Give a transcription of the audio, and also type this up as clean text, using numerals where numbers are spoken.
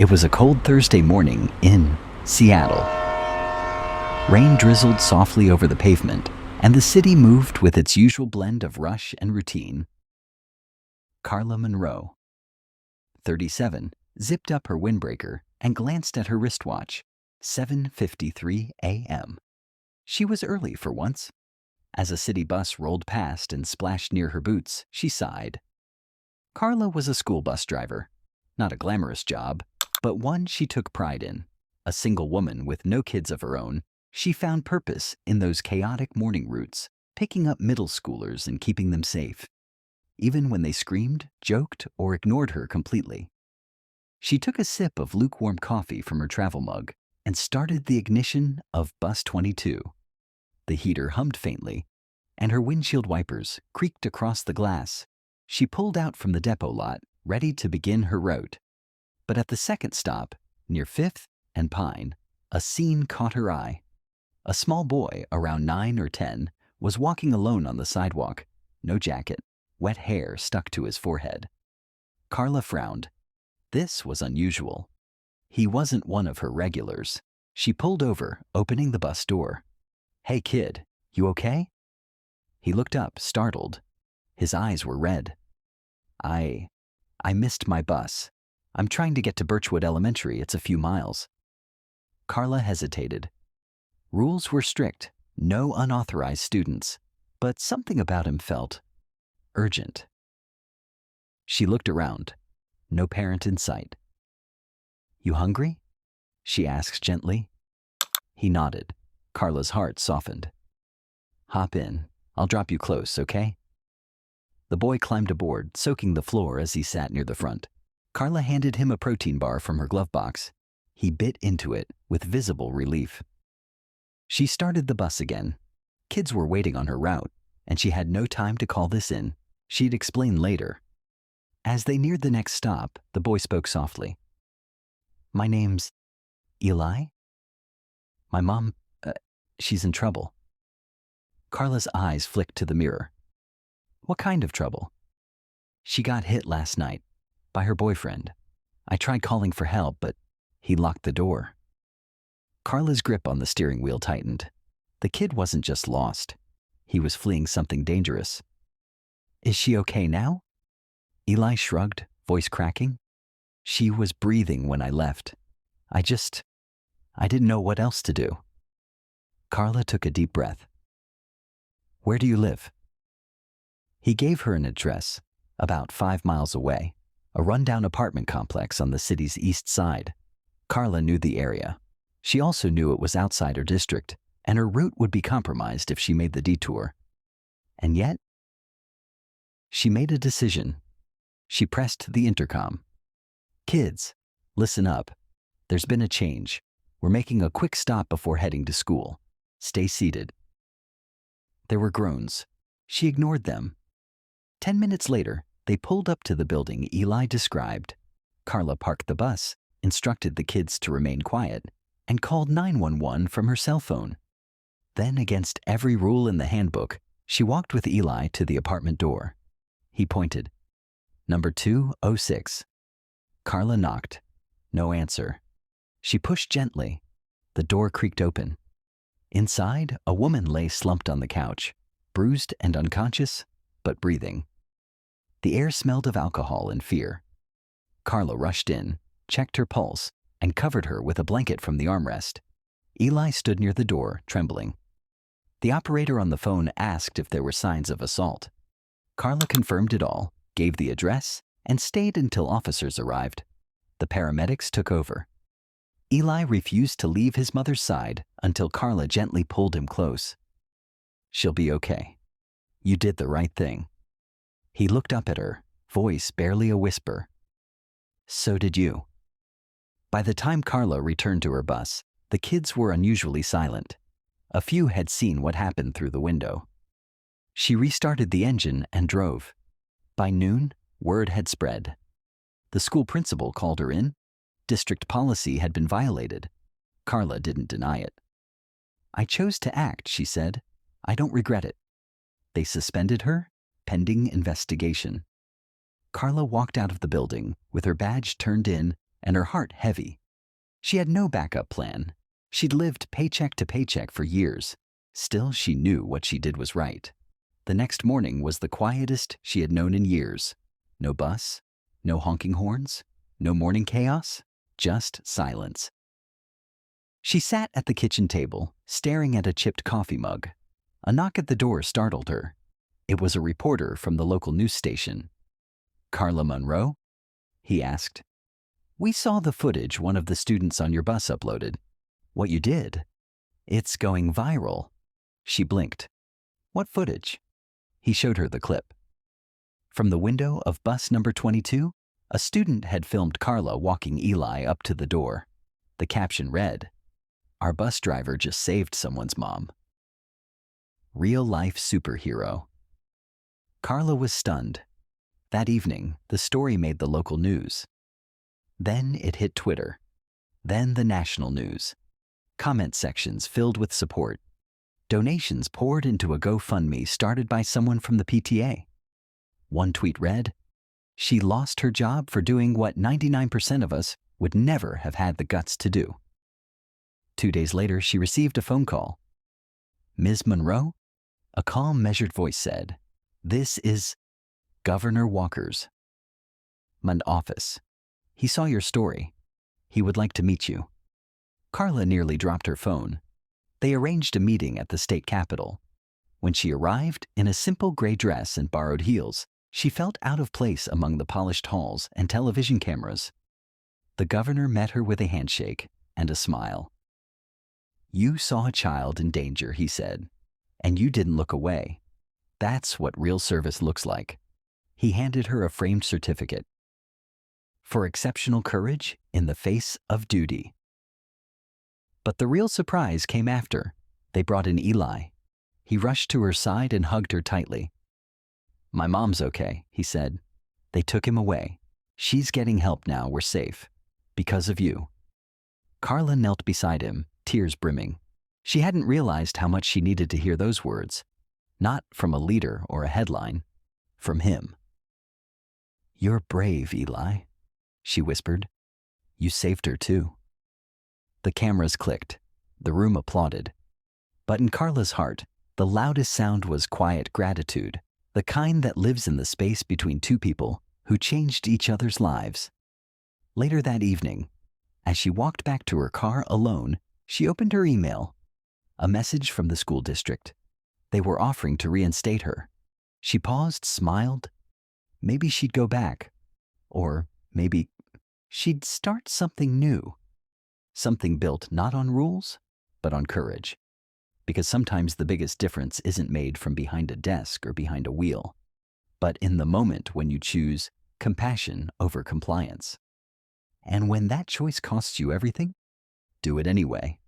It was a cold Thursday morning in Seattle. Rain drizzled softly over the pavement, and the city moved with its usual blend of rush and routine. Carla Monroe, 37, zipped up her windbreaker and glanced at her wristwatch. 7:53 a.m. She was early for once. As a city bus rolled past and splashed near her boots, she sighed. Carla was a school bus driver. Not a glamorous job, but one she took pride in. A single woman with no kids of her own, she found purpose in those chaotic morning routes, picking up middle schoolers and keeping them safe, even when they screamed, joked, or ignored her completely. She took a sip of lukewarm coffee from her travel mug and started the ignition of Bus 22. The heater hummed faintly, and her windshield wipers creaked across the glass. She pulled out from the depot lot, ready to begin her route. But at the second stop, near 5th and Pine, a scene caught her eye. A small boy, around 9 or 10, was walking alone on the sidewalk. No jacket, wet hair stuck to his forehead. Carla frowned. This was unusual. He wasn't one of her regulars. She pulled over, opening the bus door. "Hey kid, you okay?" He looked up, startled. His eyes were red. I missed my bus. I'm trying to get to Birchwood Elementary. It's a few miles." Carla hesitated. Rules were strict, no unauthorized students, but something about him felt urgent. She looked around. No parent in sight. "You hungry?" she asked gently. He nodded. Carla's heart softened. "Hop in. I'll drop you close, okay?" The boy climbed aboard, soaking the floor as he sat near the front. Carla handed him a protein bar from her glove box. He bit into it with visible relief. She started the bus again. Kids were waiting on her route, and she had no time to call this in. She'd explain later. As they neared the next stop, the boy spoke softly. "My name's Eli. My mom, she's in trouble." Carla's eyes flicked to the mirror. "What kind of trouble?" "She got hit last night by her boyfriend. I tried calling for help, but he locked the door." Carla's grip on the steering wheel tightened. The kid wasn't just lost. He was fleeing something dangerous. "Is she okay now?" Eli shrugged, voice cracking. "She was breathing when I left. I didn't know what else to do." Carla took a deep breath. "Where do you live?" He gave her an address, about 5 miles away, a rundown apartment complex on the city's east side. Carla knew the area. She also knew it was outside her district, and her route would be compromised if she made the detour. And yet, she made a decision. She pressed the intercom. "Kids, listen up. There's been a change. We're making a quick stop before heading to school. Stay seated." There were groans. She ignored them. 10 minutes later, they pulled up to the building Eli described. Carla parked the bus, instructed the kids to remain quiet, and called 911 from her cell phone. Then, against every rule in the handbook, she walked with Eli to the apartment door. He pointed. "Number 206. Carla knocked. No answer. She pushed gently. The door creaked open. Inside, a woman lay slumped on the couch, bruised and unconscious, but breathing. The air smelled of alcohol and fear. Carla rushed in, checked her pulse, and covered her with a blanket from the armrest. Eli stood near the door, trembling. The operator on the phone asked if there were signs of assault. Carla confirmed it all, gave the address, and stayed until officers arrived. The paramedics took over. Eli refused to leave his mother's side until Carla gently pulled him close. "She'll be okay. You did the right thing." He looked up at her, voice barely a whisper. "So did you." By the time Carla returned to her bus, the kids were unusually silent. A few had seen what happened through the window. She restarted the engine and drove. By noon, word had spread. The school principal called her in. District policy had been violated. Carla didn't deny it. "I chose to act," she said. "I don't regret it." They suspended her, pending investigation. Carla walked out of the building with her badge turned in and her heart heavy. She had no backup plan. She'd lived paycheck to paycheck for years. Still, she knew what she did was right. The next morning was the quietest she had known in years. No bus, no honking horns, no morning chaos, just silence. She sat at the kitchen table, staring at a chipped coffee mug. A knock at the door startled her. It was a reporter from the local news station. "Carla Monroe?" he asked. "We saw the footage one of the students on your bus uploaded. What you did? It's going viral." She blinked. "What footage?" He showed her the clip. From the window of bus number 22, a student had filmed Carla walking Eli up to the door. The caption read, "Our bus driver just saved someone's mom." Real-life superhero. Carla was stunned. That evening, the story made the local news. Then it hit Twitter. Then the national news. Comment sections filled with support. Donations poured into a GoFundMe started by someone from the PTA. One tweet read, "She lost her job for doing what 99% of us would never have had the guts to do." 2 days later, she received a phone call. "Ms. Monroe?" A calm, measured voice said, "This is Governor Walker's office. He saw your story. He would like to meet you." Carla nearly dropped her phone. They arranged a meeting at the state capitol. When she arrived, in a simple gray dress and borrowed heels, she felt out of place among the polished halls and television cameras. The governor met her with a handshake and a smile. "You saw a child in danger," he said, "and you didn't look away. That's what real service looks like." He handed her a framed certificate for exceptional courage in the face of duty. But the real surprise came after. They brought in Eli. He rushed to her side and hugged her tightly. "My mom's okay," he said. "They took him away. She's getting help now. We're safe. Because of you." Carla knelt beside him, tears brimming. She hadn't realized how much she needed to hear those words. Not from a leader or a headline. From him. "You're brave, Eli," she whispered. "You saved her too." The cameras clicked. The room applauded. But in Carla's heart, the loudest sound was quiet gratitude, the kind that lives in the space between two people who changed each other's lives. Later that evening, as she walked back to her car alone, she opened her email. A message from the school district. They were offering to reinstate her. She paused, smiled. Maybe she'd go back. Or maybe she'd start something new. Something built not on rules, but on courage. Because sometimes the biggest difference isn't made from behind a desk or behind a wheel, but in the moment when you choose compassion over compliance. And when that choice costs you everything, do it anyway.